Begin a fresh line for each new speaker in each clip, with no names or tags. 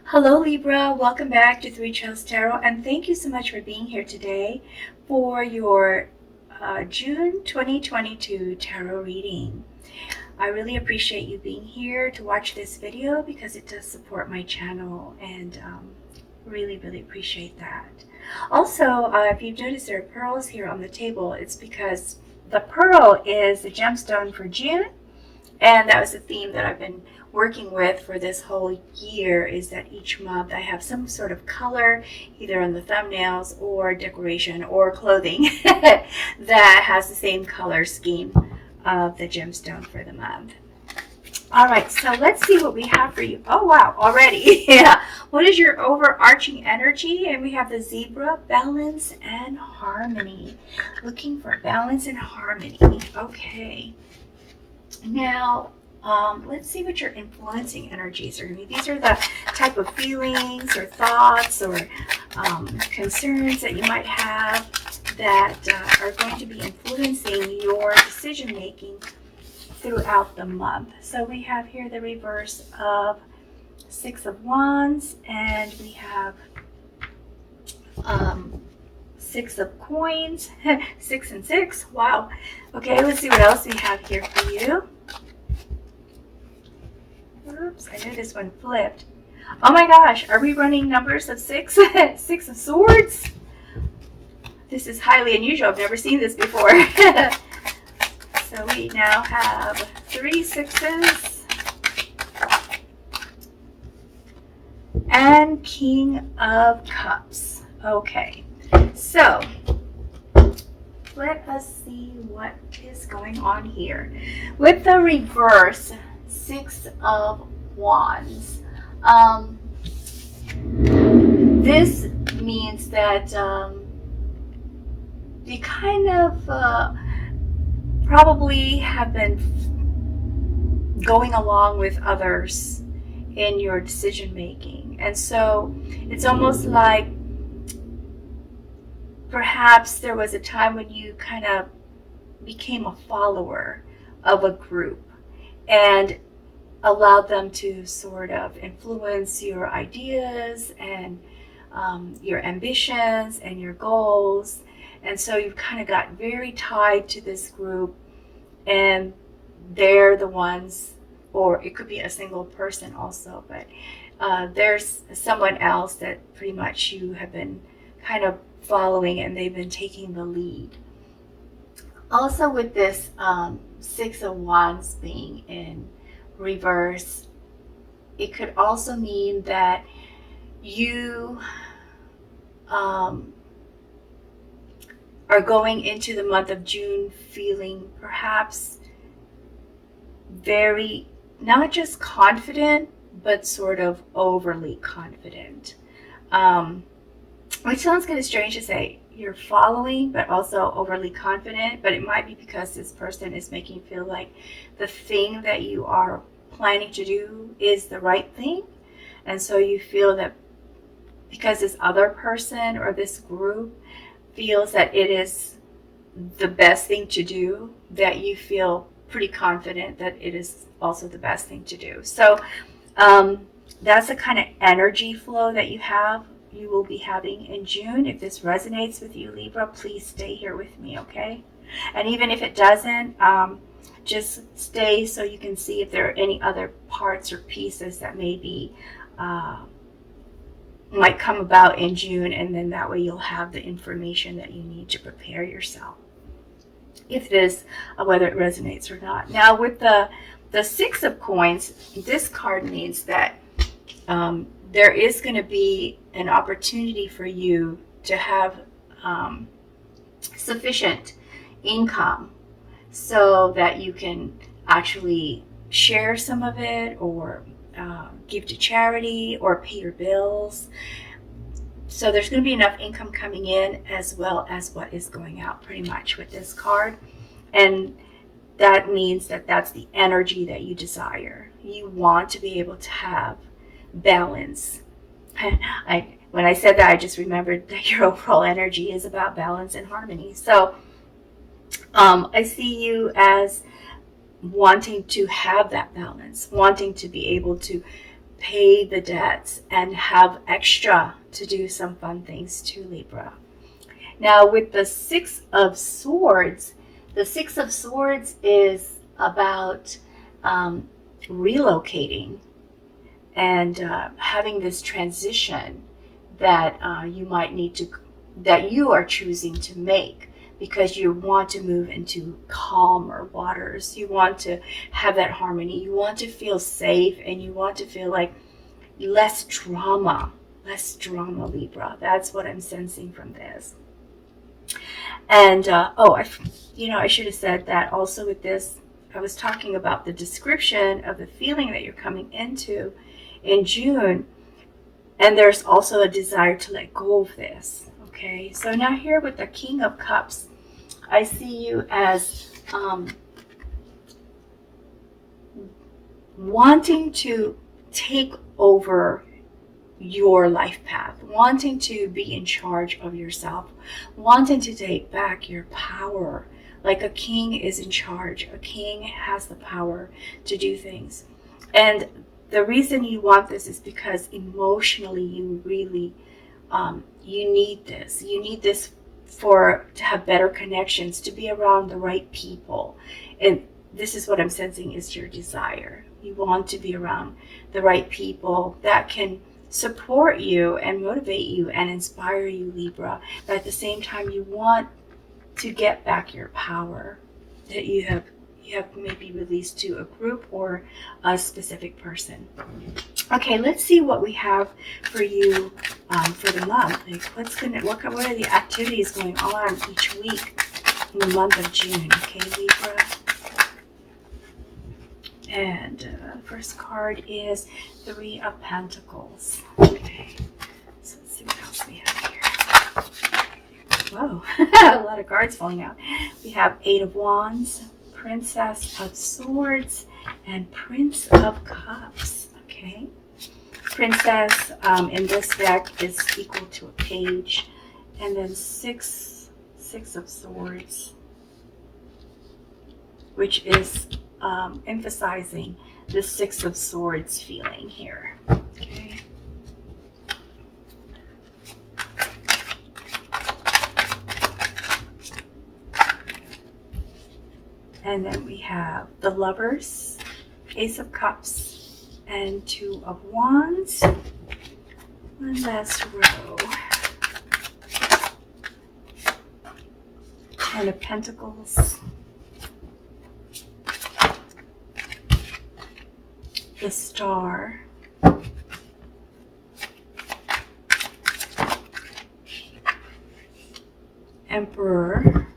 Hello Libra, welcome back to Three Trails Tarot, and thank you so much for being here today for your June 2022 tarot reading. I really appreciate you being here to watch this video because it does support my channel, and really appreciate that. Also, if you've noticed there are pearls here on the table, it's because the pearl is the gemstone for June, and that was the theme that I've been working with for this whole year, is that each month I have some sort of color either on the thumbnails or decoration or clothing that has the same color scheme of the gemstone for the month. All right, so let's see what we have for you. Oh wow, already. Yeah. What is your overarching energy? And we have the zebra, balance and harmony. Looking for balance and harmony. Okay. Now, let's see what your influencing energies are going to be. These are the type of feelings or thoughts or concerns that you might have that are going to be influencing your decision making throughout the month. So we have here the reverse of Six of Wands, and we have Six of Coins, 6 and 6. Wow. Okay, let's see what else we have here for you. Oops, I knew this one flipped. Oh my gosh, are we running numbers of 6? 6 of Swords? This is highly unusual. I've never seen this before. So we now have 3 sixes and King of Cups. Okay, so let us see what is going on here. With the reverse Six of Wands, this means that you kind of probably have been going along with others in your decision making, and so it's almost like perhaps there was a time when you kind of became a follower of a group and allowed them to sort of influence your ideas and your ambitions and your goals. And so you've kind of got very tied to this group, and they're the ones, or it could be a single person also, but there's someone else that pretty much you have been kind of following, and they've been taking the lead. Also with this Six of Wands being in reverse, it could also mean that you are going into the month of June feeling perhaps very, not just confident, but sort of overly confident. Which sounds kind of strange to say. You're following, but also overly confident, but it might be because this person is making you feel like the thing that you are planning to do is the right thing. And so you feel that because this other person or this group feels that it is the best thing to do, that you feel pretty confident that it is also the best thing to do. So that's the kind of energy flow that you will be having in June. If this resonates with you, Libra, please stay here with me, okay? And even if it doesn't, just stay so you can see if there are any other parts or pieces that maybe might come about in June, and then that way you'll have the information that you need to prepare yourself, if this, whether it resonates or not. Now with the Six of Coins, this card means that there is going to be an opportunity for you to have sufficient income so that you can actually share some of it, or give to charity, or pay your bills. So there's going to be enough income coming in as well as what is going out, pretty much, with this card. And that means that that's the energy that you desire. You want to be able to have balance. When I said that, I just remembered that your overall energy is about balance and harmony. So I see you as wanting to have that balance, wanting to be able to pay the debts and have extra to do some fun things too, Libra. Now with the Six of Swords, the Six of Swords is about relocating and having this transition that you might need to, that you are choosing to make because you want to move into calmer waters. You want to have that harmony. You want to feel safe, and you want to feel like less drama, Libra. That's what I'm sensing from this. And I should have said that also with this. I was talking about the description of the feeling that you're coming into in June, and there's also a desire to let go of this. Okay, so now here with the King of Cups, I see you as wanting to take over your life path, wanting to be in charge of yourself, wanting to take back your power. Like a king is in charge. A king has the power to do things. And the reason you want this is because emotionally you really you need this. You need this to have better connections, to be around the right people. And this is what I'm sensing is your desire. You want to be around the right people that can support you and motivate you and inspire you, Libra. But at the same time, you want to get back your power that you have maybe released to a group or a specific person. Okay, let's see what we have for you for the month. Like what are the activities going on each week in the month of June? Okay, Libra. And first card is Three of Pentacles. Okay, so let's see what else we have here. Whoa, a lot of cards falling out. We have Eight of Wands, Princess of Swords, and Prince of Cups. Okay, Princess in this deck is equal to a page, and then six of Swords, which is emphasizing the Six of Swords feeling here. Okay. And then we have the Lovers, Ace of Cups, and Two of Wands. One last row. Ten of Pentacles. The Star. Emperor.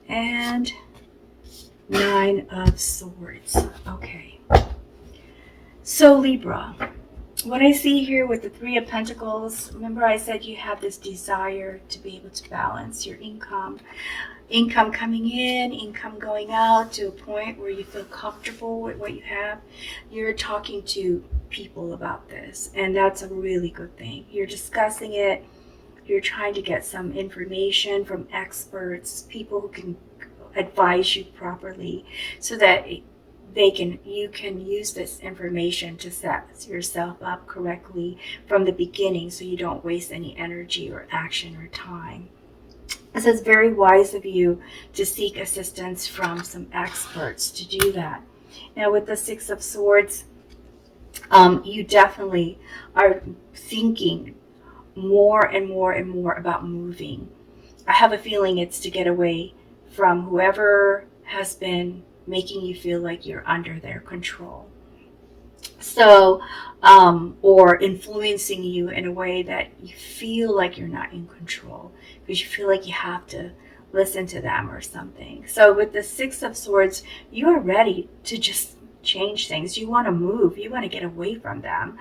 And Nine of Swords. Okay. So Libra, what I see here with the Three of Pentacles, remember I said you have this desire to be able to balance your income coming in, income going out to a point where you feel comfortable with what you have. You're talking to people about this, and that's a really good thing. You're discussing it. You're trying to get some information from experts, people who can advise you properly, so that you can use this information to set yourself up correctly from the beginning, so you don't waste any energy or action or time. So it's very wise of you to seek assistance from some experts to do that. Now with the Six of Swords, you definitely are thinking more and more and more about moving. I have a feeling it's to get away from whoever has been making you feel like you're under their control. So, or influencing you in a way that you feel like you're not in control, because you feel like you have to listen to them or something. So with the Six of Swords, you are ready to just change things. You want to move. You want to get away from them.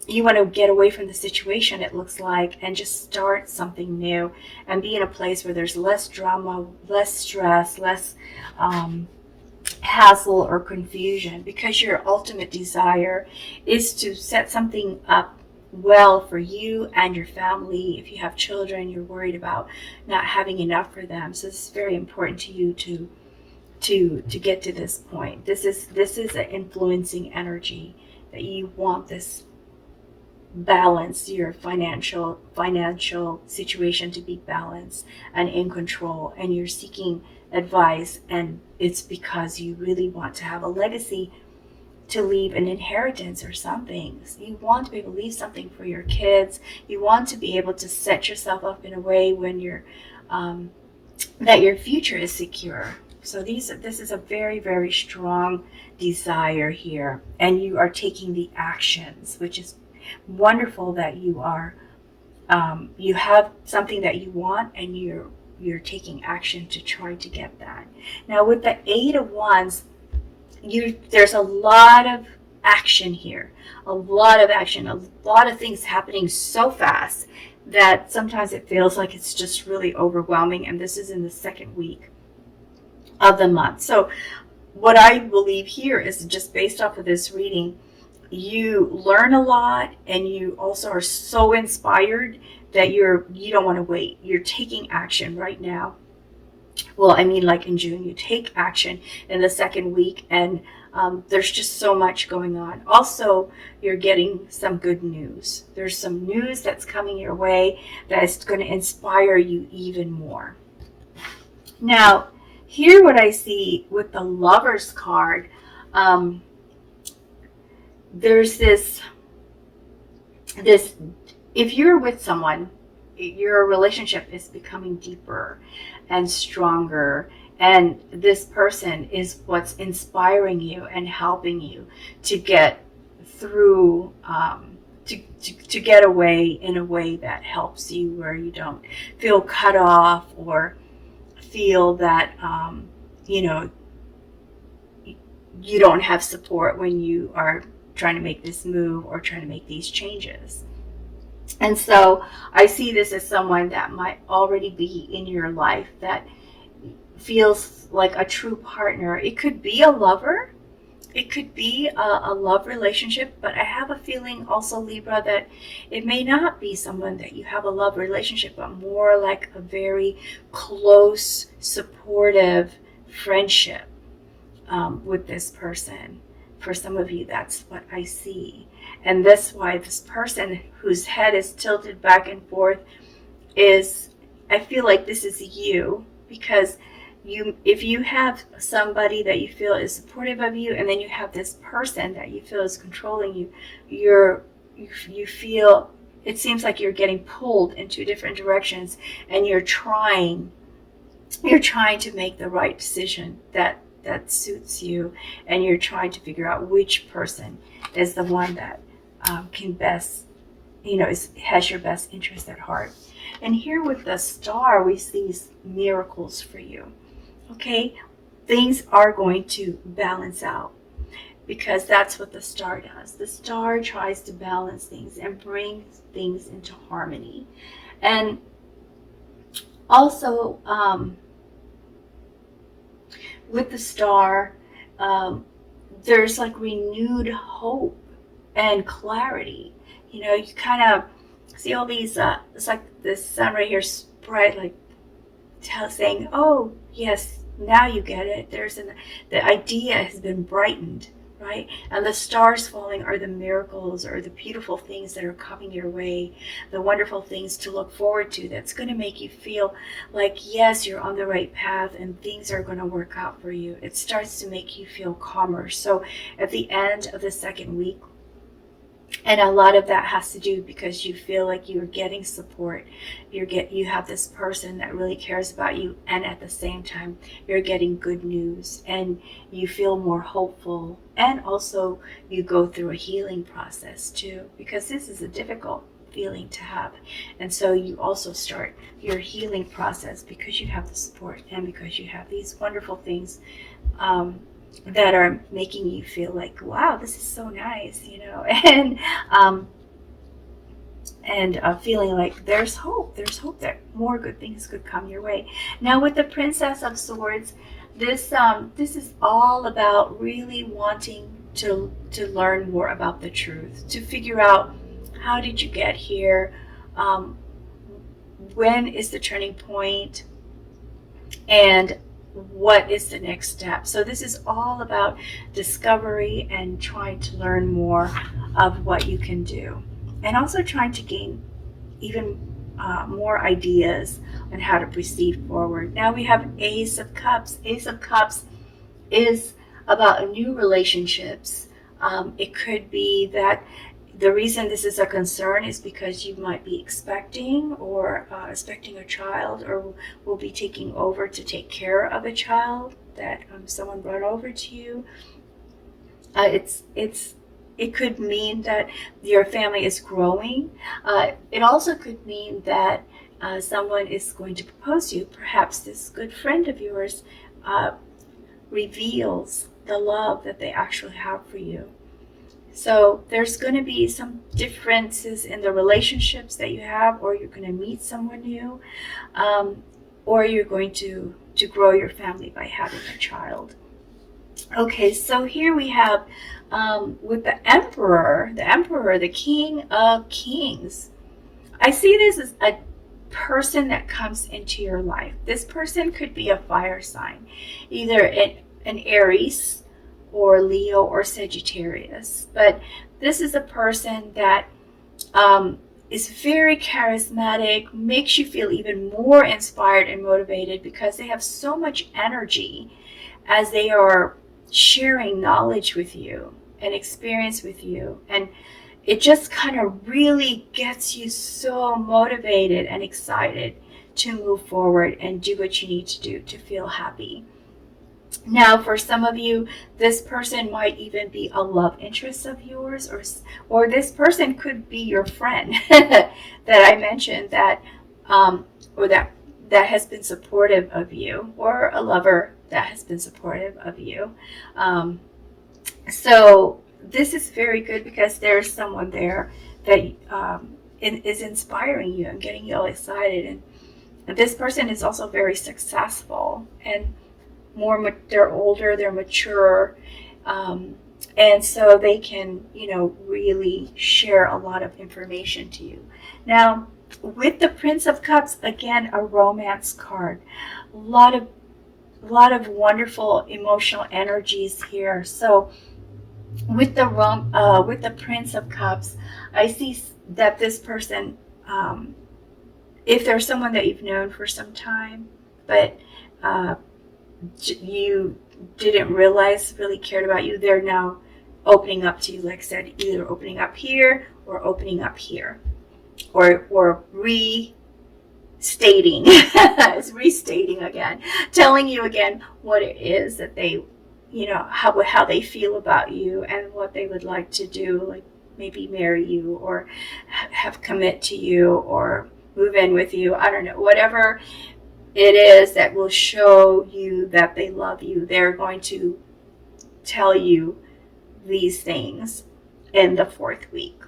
You want to get away from the situation, it looks like, and just start something new and be in a place where there's less drama, less stress, less hassle or confusion, because your ultimate desire is to set something up well for you and your family. If you have children, you're worried about not having enough for them. So it's very important to you to to get to this point. This is an influencing energy that you want this balance, your financial situation to be balanced and in control, and you're seeking advice, and it's because you really want to have a legacy, to leave an inheritance or something. You want to be able to leave something for your kids. You want to be able to set yourself up in a way when you're that your future is secure. So this is a very, very strong desire here, and you are taking the actions, which is wonderful, that you are you have something that you want, and you're taking action to try to get that. Now with the Eight of Wands, there's a lot of action here, a lot of action, a lot of things happening so fast that sometimes it feels like it's just really overwhelming, and this is in the second week of the month. So what I believe here is, just based off of this reading, you learn a lot, and you also are so inspired that you don't want to wait. You're taking action right now. Well, I mean, like in June, you take action in the second week, and there's just so much going on. Also, you're getting some good news. There's some news that's coming your way that is going to inspire you even more. Now, here what I see with the Lovers card, there's this, if you're with someone, your relationship is becoming deeper and stronger, and this person is what's inspiring you and helping you to get through, to get away in a way that helps you, where you don't feel cut off or feel that you don't have support when you are trying to make this move or trying to make these changes. And so I see this as someone that might already be in your life that feels like a true partner. It could be a lover, it could be a love relationship, but I have a feeling also, Libra, that it may not be someone that you have a love relationship, but more like a very close, supportive friendship with this person. For some of you, that's what I see. And that's why this person whose head is tilted back and forth is, I feel like this is you, because if you have somebody that you feel is supportive of you, and then you have this person that you feel is controlling you, you feel, it seems like you're getting pulled in two different directions, and you're trying to make the right decision that suits you, and you're trying to figure out which person is the one that can best, has your best interest at heart. And here with the Star, we see these miracles for you. Okay, things are going to balance out, because that's what the Star does. The Star tries to balance things and bring things into harmony. And also, with the Star, there's like renewed hope and clarity. You kind of see all these, it's like this sun right here, bright, like saying, oh yes, now you get it. The idea has been brightened, right? And the stars falling are the miracles, or the beautiful things that are coming your way, the wonderful things to look forward to, that's going to make you feel like, yes, you're on the right path and things are going to work out for you. It starts to make you feel calmer. So at the end of the second week, and a lot of that has to do because you feel like you're getting support. You have this person that really cares about you, and at the same time, you're getting good news, and you feel more hopeful. And also, you go through a healing process too, because this is a difficult feeling to have. And so you also start your healing process because you have the support, and because you have these wonderful things that are making you feel like, wow, this is so nice, and feeling like there's hope that more good things could come your way. Now with the Princess of Swords, this is all about really wanting to learn more about the truth, to figure out, how did you get here, when is the turning point, and what is the next step. So this is all about discovery and trying to learn more of what you can do, and also trying to gain even more ideas on how to proceed forward. Now we have Ace of Cups. Ace of Cups is about new relationships. It could be that the reason this is a concern is because you might be expecting a child, or will be taking over to take care of a child that someone brought over to you. It could mean that your family is growing. It also could mean that someone is going to propose to you. Perhaps this good friend of yours reveals the love that they actually have for you. So there's going to be some differences in the relationships that you have, or you're going to meet someone new, or you're going to grow your family by having a child. Okay, so here we have with the Emperor, the King of Kings. I see this as a person that comes into your life. This person could be a fire sign, either an Aries or Leo or Sagittarius. But this is a person that is very charismatic, makes you feel even more inspired and motivated because they have so much energy as they are sharing knowledge with you and experience with you. And it just kind of really gets you so motivated and excited to move forward and do what you need to do to feel happy. Now, for some of you, this person might even be a love interest of yours, or this person could be your friend that I mentioned that has been supportive of you, or a lover that has been supportive of you. So this is very good because there's someone there that is inspiring you and getting you all excited. And this person is also very successful, and they're older, they're mature, and so they can, really share a lot of information to you. Now, with the Prince of Cups, again, a romance card. A lot of wonderful emotional energies here. So with the Prince of Cups, I see that this person, if there's someone that you've known for some time, but you didn't realize really cared about you, they're now opening up to you, like I said, either opening up here or opening up here, or restating it's restating again, telling you again what it is that they, how they feel about you and what they would like to do, like maybe marry you or have commit to you or move in with you. I don't know, whatever it is that will show you that they love you. They're going to tell you these things in the 4th week.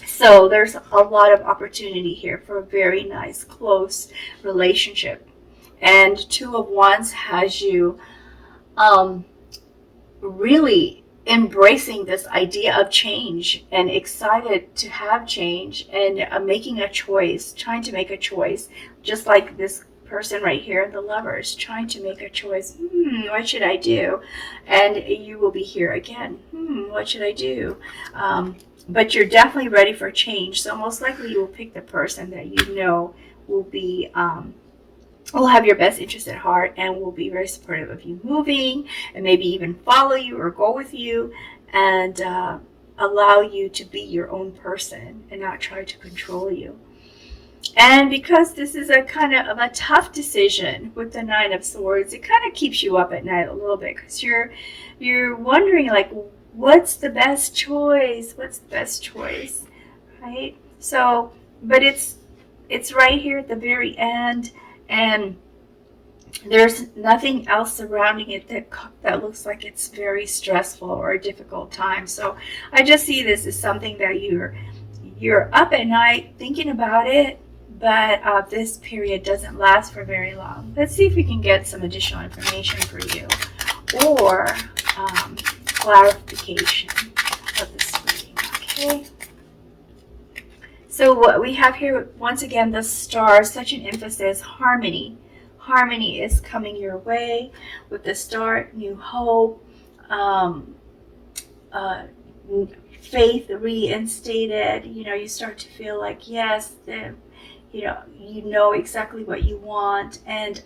So there's a lot of opportunity here for a very nice, close relationship. And 2 of Wands has you really embracing this idea of change and excited to have change and making a choice, trying to make a choice, just like this person right here, the Lovers, trying to make a choice. What should I do? And you will be here again. What should I do? But you're definitely ready for change. So most likely you will pick the person that you know will be will have your best interest at heart and will be very supportive of you moving, and maybe even follow you or go with you and allow you to be your own person and not try to control you. And because this is a kind of a tough decision with the 9 of Swords, it kind of keeps you up at night a little bit because you're wondering, like, what's the best choice? What's the best choice, right? So, but it's right here at the very end, and there's nothing else surrounding it that looks like it's very stressful or a difficult time. So I just see this as something that you're up at night thinking about it, but this period doesn't last for very long. Let's see if we can get some additional information for you, or clarification of this reading. Okay. So what we have here, once again, the Star, such an emphasis, harmony harmony is coming your way with the start, new hope, faith reinstated. You start to feel like, yes, you know exactly what you want, and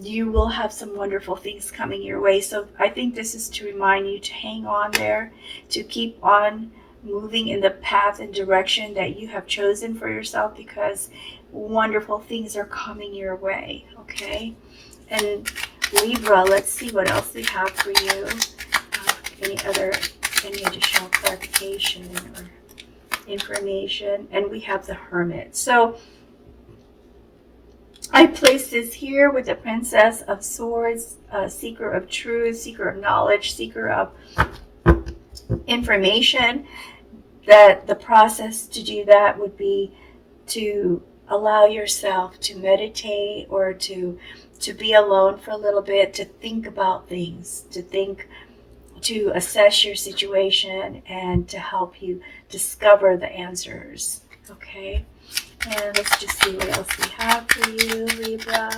you will have some wonderful things coming your way. So I think this is to remind you to hang on there, to keep on moving in the path and direction that you have chosen for yourself, because wonderful things are coming your way. Okay, and Libra, let's see what else we have for you. Any additional clarification or information. And we have the Hermit. So I placed this here with the Princess of Swords, seeker of truth, seeker of knowledge, seeker of information. That the process to do that would be to allow yourself to meditate, or to be alone for a little bit, to think about things, to assess your situation, and to help you discover the answers. Okay, and let's just see what else we have for you, Libra.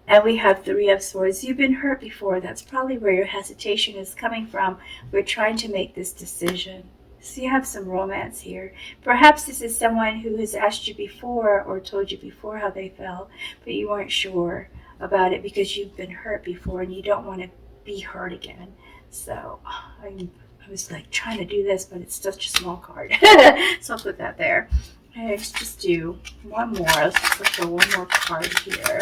And we have Three of Swords. You've been hurt before. That's probably where your hesitation is coming from. We're trying to make this decision. So you have some romance here. Perhaps this is someone who has asked you before or told you before how they felt, but you weren't sure about it because you've been hurt before and you don't want to be hurt again. So I was like trying to do this, but it's such a small card. So I'll put that there. Okay, let's just do one more. Let's just look for one more card here.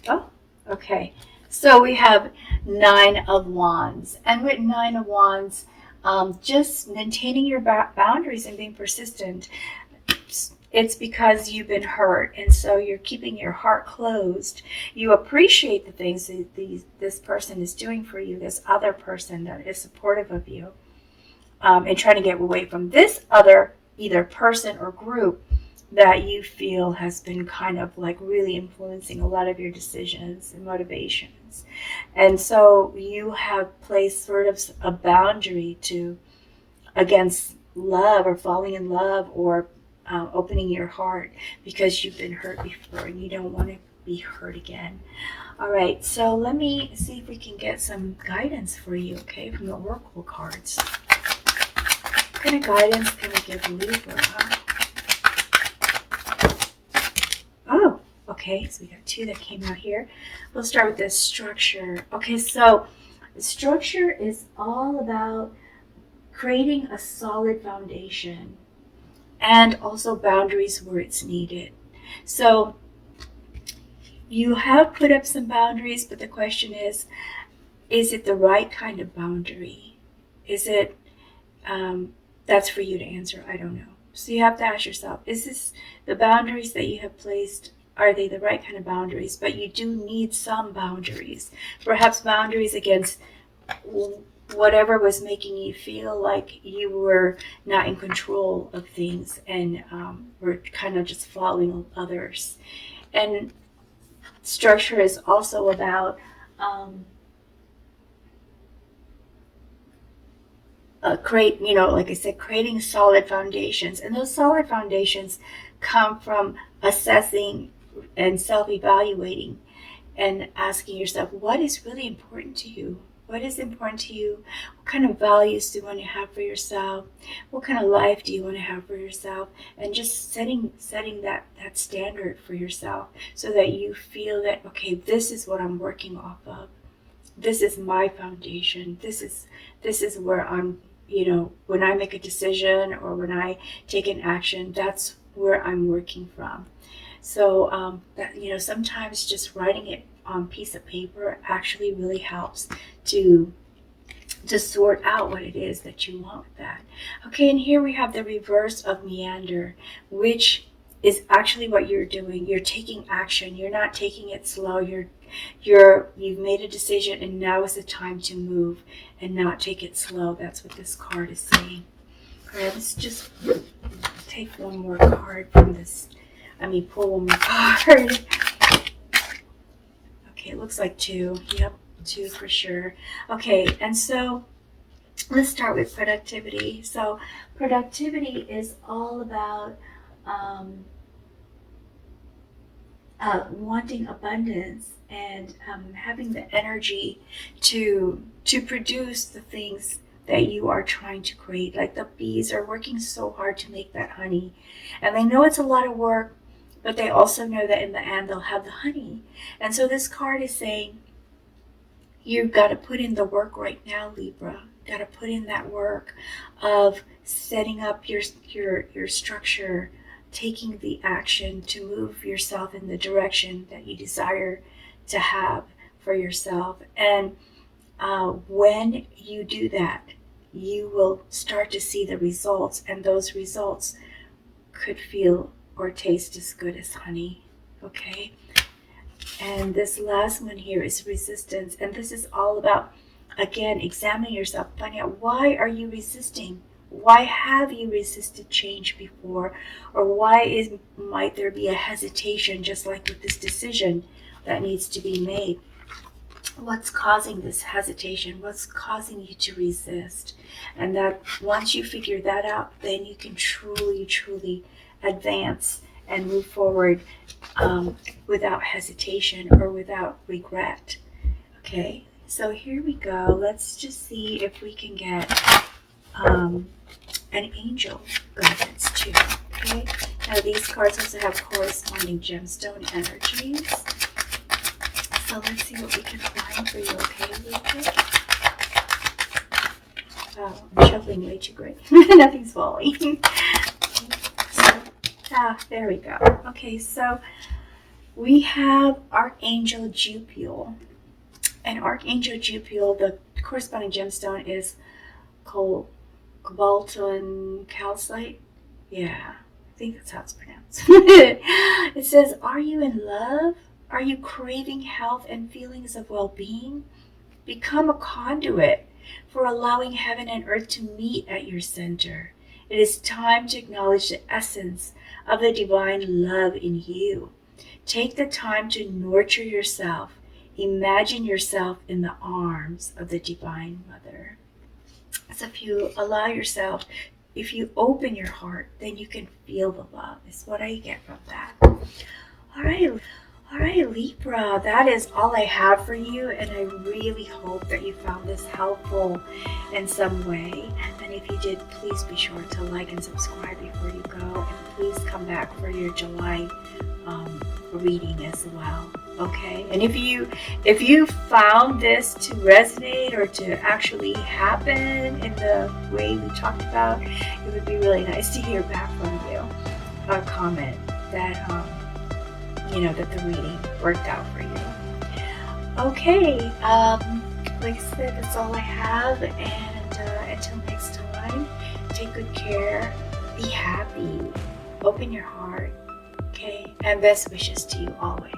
Oh, okay. So we have Nine of Wands. And with Nine of Wands, just maintaining your boundaries and being persistent. It's because you've been hurt, and so you're keeping your heart closed. You appreciate the things that this person is doing for you, this other person that is supportive of you, and trying to get away from this other either person or group that you feel has been kind of like really influencing a lot of your decisions and motivations. And so you have placed sort of a boundary against love, or falling in love, or opening your heart, because you've been hurt before and you don't want to be hurt again. All right, so let me see if we can get some guidance for you, okay, from the Oracle cards. What kind of guidance can we give Libra? Oh, okay, so we got two that came out here. We'll start with the structure. Okay, so the structure is all about creating a solid foundation, and also boundaries where it's needed. So you have put up some boundaries, but the question is it the right kind of boundary? Is it, that's for you to answer, I don't know. So you have to ask yourself, is this the boundaries that you have placed, are they the right kind of boundaries? But you do need some boundaries. Perhaps boundaries against whatever was making you feel like you were not in control of things, and were kind of just following others. And structure is also about like I said, creating solid foundations. And those solid foundations come from assessing and self-evaluating and asking yourself, what is really important to you? What is important to you? What kind of values do you want to have for yourself? What kind of life do you want to have for yourself? And just setting that standard for yourself, so that you feel that, okay, this is what I'm working off of. This is my foundation. This is where I'm, when I make a decision or when I take an action, that's where I'm working from. So sometimes just writing it on a piece of paper actually really helps to sort out what it is that you want with that. Okay, and here we have the reverse of meander, which is actually what you're doing. You're taking action. You're not taking it slow. You've made a decision, and now is the time to move and not take it slow. That's what this card is saying. All right, let's just take one more card from this. Pull one more card. Okay, it looks like two. Yep, two for sure. Okay, and so let's start with productivity. So productivity is all about wanting abundance and having the energy to produce the things that you are trying to create. Like the bees are working so hard to make that honey, and they know it's a lot of work, but they also know that in the end they'll have the honey. And so this card is saying, you've got to put in the work right now, Libra. You've got to put in that work of setting up your structure, taking the action to move yourself in the direction that you desire to have for yourself. And when you do that, you will start to see the results, and those results could feel or taste as good as honey. Okay? And this last one here is resistance. And this is all about, again, examining yourself, finding out, why are you resisting? Why have you resisted change before? Or why might there be a hesitation, just like with this decision that needs to be made? What's causing this hesitation? What's causing you to resist? And that once you figure that out, then you can truly, truly advance and move forward without hesitation or without regret. Okay, so here we go. Let's just see if we can get an angel guidance too. Okay, now these cards also have corresponding gemstone energies. So let's see what we can find for you, okay, Libra? Oh, I'm shuffling way too great. Nothing's falling. There we go. Okay, so we have Archangel Jupiter. And Archangel Jupiter, the corresponding gemstone is cobaltine calcite. Yeah, I think that's how it's pronounced. It says, are you in love? Are you craving health and feelings of well-being? Become a conduit for allowing heaven and earth to meet at your center. It is time to acknowledge the essence of the divine love in you. Take the time to nurture yourself. Imagine yourself in the arms of the Divine Mother. So if you allow yourself, if you open your heart, then you can feel the love, is what I get from that. All right, Libra, that is all I have for you, and I really hope that you found this helpful in some way. And if you did, please be sure to like and subscribe before you go, and please come back for your July reading as well. Okay, and if you found this to resonate or to actually happen in the way we talked about, it would be really nice to hear back from you, a comment that that the reading worked out for you. Okay, like I said, that's all I have, and until next time, take good care, be happy, open your heart, okay, and best wishes to you always.